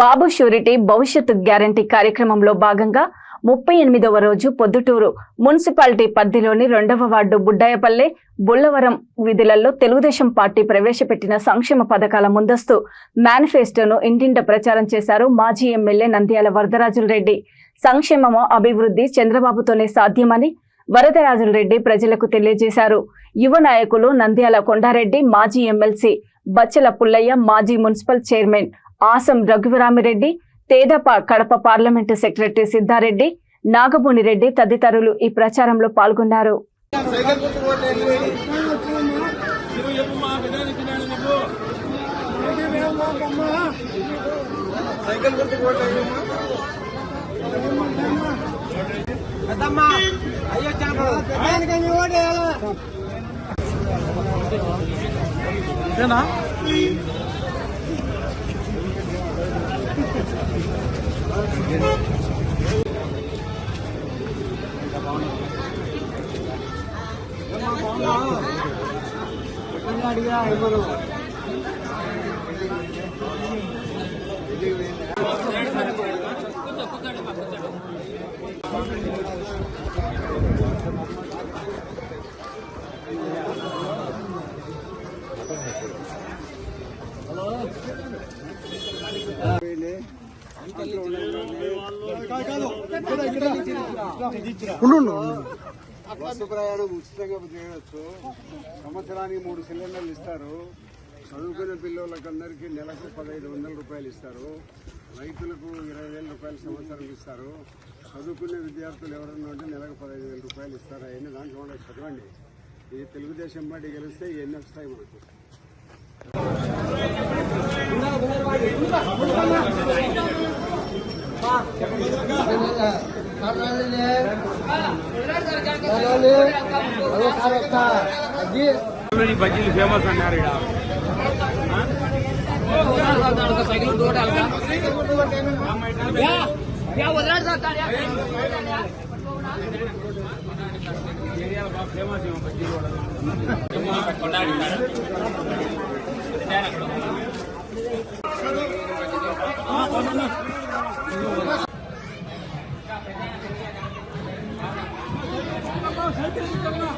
బాబు surety భవిష్యత్తు guarantee కార్యక్రమంలో భాగంగా 38వ రోజు పొద్దుటూరు మున్సిపాలిటీ పరిధిలోని 2వ వార్డు బుడ్డాయపల్లె బుల్లవరం వీధులలో తెలుగుదేశం పార్టీ ప్రవేశపెట్టిన సంక్షేమ పథకాల ముందస్తు మేనిఫెస్టోను ఇంటింట ప్రచారం చేశారు మాజీ ఎమ్మెల్యే నంద్యాల వరదరాజులరెడ్డి. సంక్షేమము అభివృద్ధి చంద్రబాబుతోనే సాధ్యమని వరదరాజులరెడ్డి ప్రజలకు తెలియజేశారు. యువ నాయకులు నంద్యాల కొండారెడ్డి, మాజీ ఎమ్మెల్సీ బచ్చల పుల్లయ్య, మాజీ మున్సిపల్ చైర్మన్ ఆసం రఘువరామిరెడ్డి, తేదప కడప పార్లమెంటు సెక్రటరీ సిద్ధారెడ్డి, నాగభూనిరెడ్డి తదితరులు ఈ ప్రచారంలో పాల్గొన్నారు. బస్సు ప్రయాణం ఉచితంగా చేయవచ్చు. సంవత్సరానికి 3 సిలిండర్లు ఇస్తారు. చదువుకునే పిల్లలకు అందరికీ నెలకు 1500 రూపాయలు ఇస్తారు. రైతులకు 20,000 రూపాయలు సంవత్సరం ఇస్తారు. చదువుకునే విద్యార్థులు ఎవరన్నా ఉంటే నెలకు 15,000 రూపాయలు ఇస్తారు. అవన్నీ దాంట్లో చదవండి. ఇది తెలుగుదేశం పార్టీ గెలిస్తే ఇవన్నీ వస్తాయి మనకు. బజ్జీలు ఫేమస్ అన్నారు. ఫేమస్ బజ్జీలు